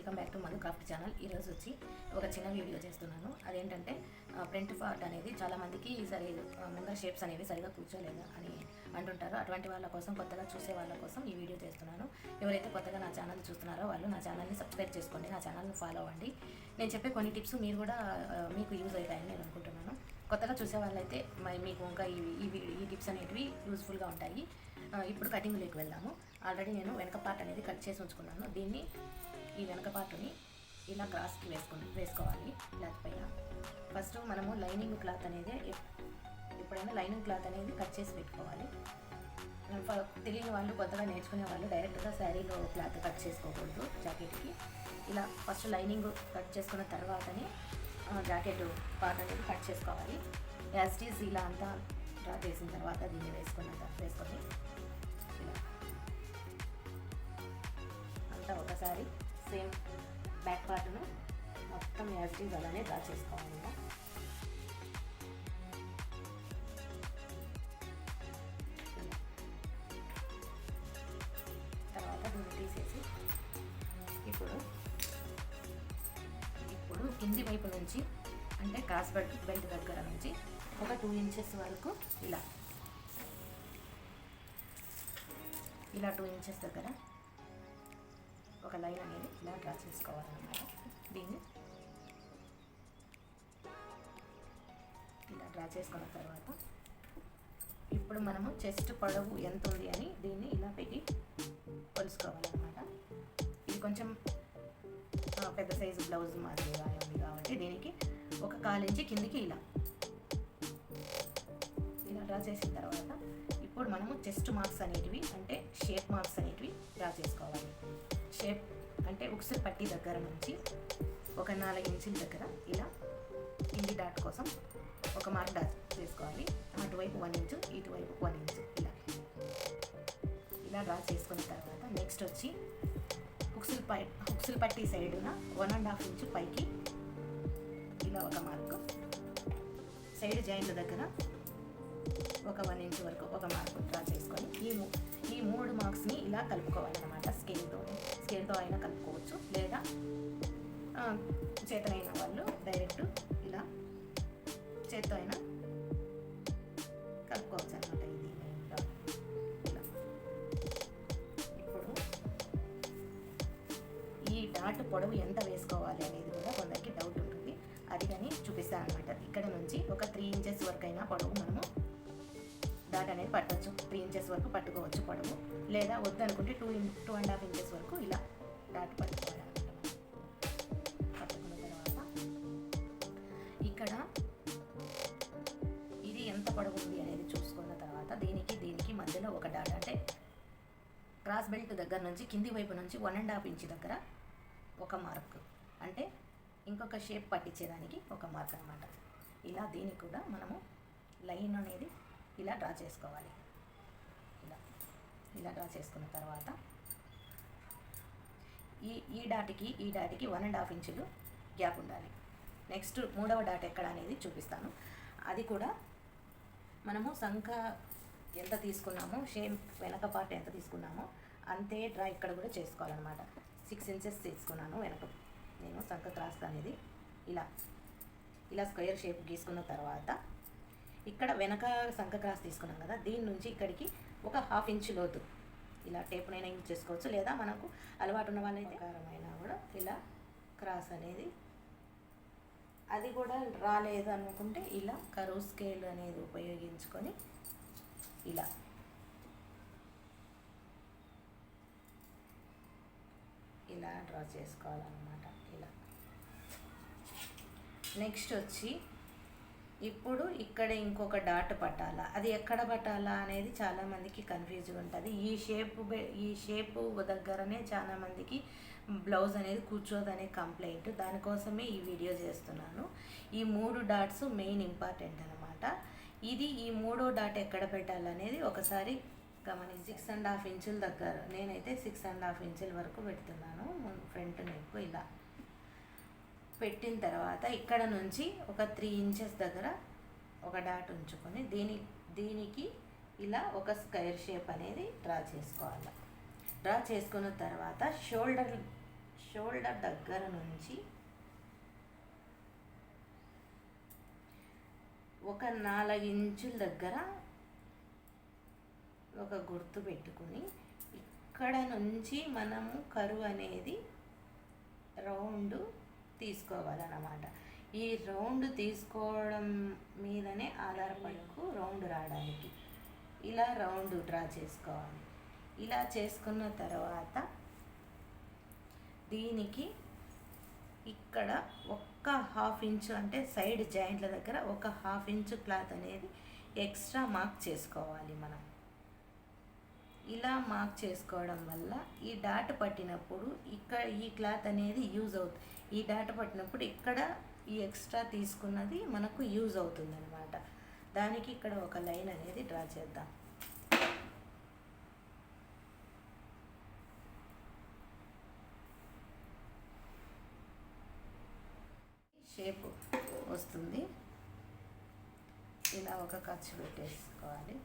Welcome back to Madhu craft channel. ఈరోజు వచ్చి ఒక చిన్న వీడియో చేస్తున్నాను. అదేంటంటే ప్రింట్ పార్ట్ అనేది చాలామందికి ముందర షేప్స్ అనేవి సరిగా కూర్చోలేదు అని అంటుంటారు. అటువంటి వాళ్ళ కోసం, కొత్తగా చూసే వాళ్ళ కోసం ఈ వీడియో చేస్తున్నాను. ఎవరైతే కొత్తగా నా ఛానల్ చూస్తున్నారో వాళ్ళు నా ఛానల్ని సబ్స్క్రైబ్ చేసుకోండి, నా ఛానల్ని ఫాలో అవ్వండి. నేను చెప్పే కొన్ని టిప్స్ మీరు కూడా మీకు యూజ్ అవుతాయని నేను అనుకుంటున్నాను. కొత్తగా చూసే వాళ్ళైతే మీకు ఇంకా ఈ టిప్స్ అనేటివి యూజ్ఫుల్గా ఉంటాయి. ఇప్పుడు కటింగ్లోకి వెళ్దాము. ఆల్రెడీ నేను వెనక పార్ట్ అనేది కట్ చేసి ఉంచుకున్నాను. దీన్ని ఈ వెనక పార్ట్ని ఇలా క్రాస్కి వేసుకోవాలి క్లాత్ పైన. ఫస్ట్ మనము లైనింగ్ క్లాత్ అనేది ఎప్పుడైనా లైనింగ్ క్లాత్ అనేది కట్ చేసి పెట్టుకోవాలి. తెలియని వాళ్ళు, కొత్తగా నేర్చుకునే వాళ్ళు డైరెక్ట్గా శారీలో క్లాత్ కట్ చేసుకోకూడదు. జాకెట్కి ఇలా ఫస్ట్ లైనింగ్ కట్ చేసుకున్న తర్వాతనే జాకెట్ పార్ట్ అనేది కట్ చేసుకోవాలి. యాజ్ ఇట్ ఈజ్ ఇలా అంతా డ్రా చేసిన తర్వాత దీన్ని వేసుకొని ఇలా అంతా ఒకసారి సేమ్ బ్యాక్ పార్ట్ను మొత్తం యాజ్ ఇట్ ఈజ్ అలానే డ్రా చేసుకోవాలి. తర్వాత దీన్ని తీసేసి ఇప్పుడు కింది వైపు నుంచి అంటే క్రాస్ బెల్ట్ దగ్గర నుంచి ఒక 2 ఇంచెస్ వరకు ఇలా 2 ఇంచెస్ దగ్గర ఒక లైన్ అనేది ఇలా డ్రా చేసుకోవాలన్నమాట. దీన్ని ఇలా డ్రా చేసుకున్న తర్వాత ఇప్పుడు మనము చెస్ట్ పొడవు ఎంత ఉంది అని దీన్ని ఇలా పెట్టి కొలుసుకోవాలన్నమాట. ఇది కొంచెం పెద్ద సైజు బ్లౌజ్ మాదిరిగా ఉంది కాబట్టి దీనికి ఒక 1/4 ఇంచు కిందికి ఇలా డ్రా చేసిన తర్వాత ఇప్పుడు మనము చెస్ట్ మార్క్స్ అనేటివి అంటే షేప్ మార్క్స్ అనేటివి డ్రా చేసుకోవాలి. షేప్ అంటే ఉక్సులు పట్టి దగ్గర నుంచి ఒక 4 ఇంచుల దగ్గర ఇలా కింది డాట్ కోసం ఒక మార్క్ డ్రా చేసుకోవాలి. అటువైపు 1 ఇంచు, ఇటువైపు 1 ఇంచు ఇలా డ్రా చేసుకున్న తర్వాత నెక్స్ట్ వచ్చి ఉక్సులు పట్టి సైడున 1.5 ఇంచు పైకి ఇలా ఒక మార్కు, సైడ్ జాయింట్ల దగ్గర ఒక 1 ఇంచ్ వరకు ఒక మార్కు డ్రా చేసుకొని ఈ 3 మార్క్స్ని ఇలా కలుపుకోవాలన్నమాట. స్కేల్తో అయినా కలుపుకోవచ్చు, లేదా చేతనైన వాళ్ళు డైరెక్ట్ ఇలా చేత్తో అయినా కలుపుకోవచ్చు అనమాట. ఇది ఇలా ఇప్పుడు ఈ డాట్ పొడవు ఎంత వేసుకోవాలి అనేది కూడా కొందరికి డౌట్ ఉంటుంది. అది కానీ చూపిస్తాను అనమాట. ఇక్కడ నుంచి ఒక 3 ఇంచెస్ వరకు అయినా పొడవు మనము డాట్ అనేది పట్టవచ్చు. 3 ఇంచెస్ వరకు పట్టుకోవచ్చు పొడవు, లేదా వద్దనుకుంటే 2.5 ఇంచెస్ వరకు ఇలా డాట్ పట్టుకోవాలన్నమాట. పట్టుకున్న తర్వాత ఇక్కడ ఇది ఎంత పొడవు ఉంది అనేది చూసుకున్న తర్వాత దీనికి మధ్యలో ఒక డాట్ అంటే క్రాస్ బెల్ట్ దగ్గర నుంచి కింది వైపు నుంచి 1.5 ఇంచ్ దగ్గర ఒక మార్క్ అంటే ఇంకొక షేప్ పట్టించేదానికి ఒక మార్క్ అన్నమాట. ఇలా దీనికి కూడా మనము లైన్ అనేది ఇలా డ్రా చేసుకోవాలి. ఇలా డ్రా చేసుకున్న తర్వాత ఈ డాట్కి 1.5 ఇంచులు గ్యాప్ ఉండాలి. నెక్స్ట్ 3వ డాట్ ఎక్కడ అనేది చూపిస్తాను. అది కూడా మనము సంఖ ఎంత తీసుకున్నామో, షేప్ వెనక పార్ట్ ఎంత తీసుకున్నామో అంతే డ్రా ఇక్కడ కూడా చేసుకోవాలన్నమాట. 6 ఇంచెస్ తీసుకున్నాను వెనక నేను సంఖ క్రాస్ అనేది ఇలా స్క్వేర్ షేప్ గీసుకున్న తర్వాత ఇక్కడ వెనక సంఖ క్రాస్ తీసుకున్నాం కదా, దీని నుంచి ఇక్కడికి ఒక 1/2 ఇంచు లోతు ఇలా టేప్నైనా యూజ్ చేసుకోవచ్చు, లేదా మనకు అలవాటు ఉన్న వాళ్ళైతే కారమైనా కూడా ఇలా క్రాస్ అనేది, అది కూడా రాలేదు అనుకుంటే ఇలా కరువు స్కేల్ అనేది ఉపయోగించుకొని ఇలా డ్రా చేసుకోవాలన్నమాట. ఇలా నెక్స్ట్ వచ్చి ఇప్పుడు ఇక్కడ ఇంకొక డాట్ పట్టాలా, అది ఎక్కడ పట్టాలా అనేది చాలామందికి కన్ఫ్యూజ్గా ఉంటుంది. ఈ షేపు దగ్గరనే చాలామందికి బ్లౌజ్ అనేది కూర్చోదనే కంప్లైంట్. దానికోసమే ఈ వీడియో చేస్తున్నాను. ఈ 3 డాట్స్ మెయిన్ ఇంపార్టెంట్ అనమాట. ఈ 3వ డాట్ ఎక్కడ పెట్టాలనేది ఒకసారి గమనించి 6.5 ఇంచుల దగ్గర, నేనైతే 6.5 ఇంచుల వరకు పెడుతున్నాను. ఫ్రంట్ నెక్ ఇలా పెట్టిన తర్వాత ఇక్కడ నుంచి ఒక 3 ఇంచెస్ దగ్గర ఒక డాట్ ఉంచుకొని దీనికి ఇలా ఒక స్క్వేర్ షేప్ అనేది డ్రా చేసుకోవాలి. డ్రా చేసుకున్న తర్వాత షోల్డర్ దగ్గర నుంచి ఒక 4 ఇంచుల దగ్గర ఒక గుర్తు పెట్టుకుని ఇక్కడ నుంచి మనము కరువు అనేది రౌండ్ తీసుకోవాలన్నమాట. ఈ రౌండ్ తీసుకోవడం మీదనే ఆధారపడకు రౌండ్ రావడానికి. ఇలా రౌండ్ డ్రా చేసుకోవాలి. ఇలా చేసుకున్న తర్వాత దీనికి ఇక్కడ ఒక్క 1/2 ఇంచు అంటే సైడ్ జాయింట్ల దగ్గర ఒక 1/2 ఇంచు క్లాత్ అనేది ఎక్స్ట్రా మార్క్ చేసుకోవాలి మనం. ఇలా మార్క్ చేసుకోవడం వల్ల ఈ డాట్ పట్టినప్పుడు ఇక్కడ ఈ క్లాత్ అనేది యూజ్ అవుతుంది. ఈ డాట్ పట్టినప్పుడు ఇక్కడ ఈ ఎక్స్ట్రా తీసుకున్నది మనకు యూజ్ అవుతుంది అన్నమాట. దానికి ఇక్కడ ఒక లైన్ అనేది డ్రా చేద్దాం. షేప్ వస్తుంది. ఇలా ఒక ఖర్చు పెట్టేసుకోవాలి.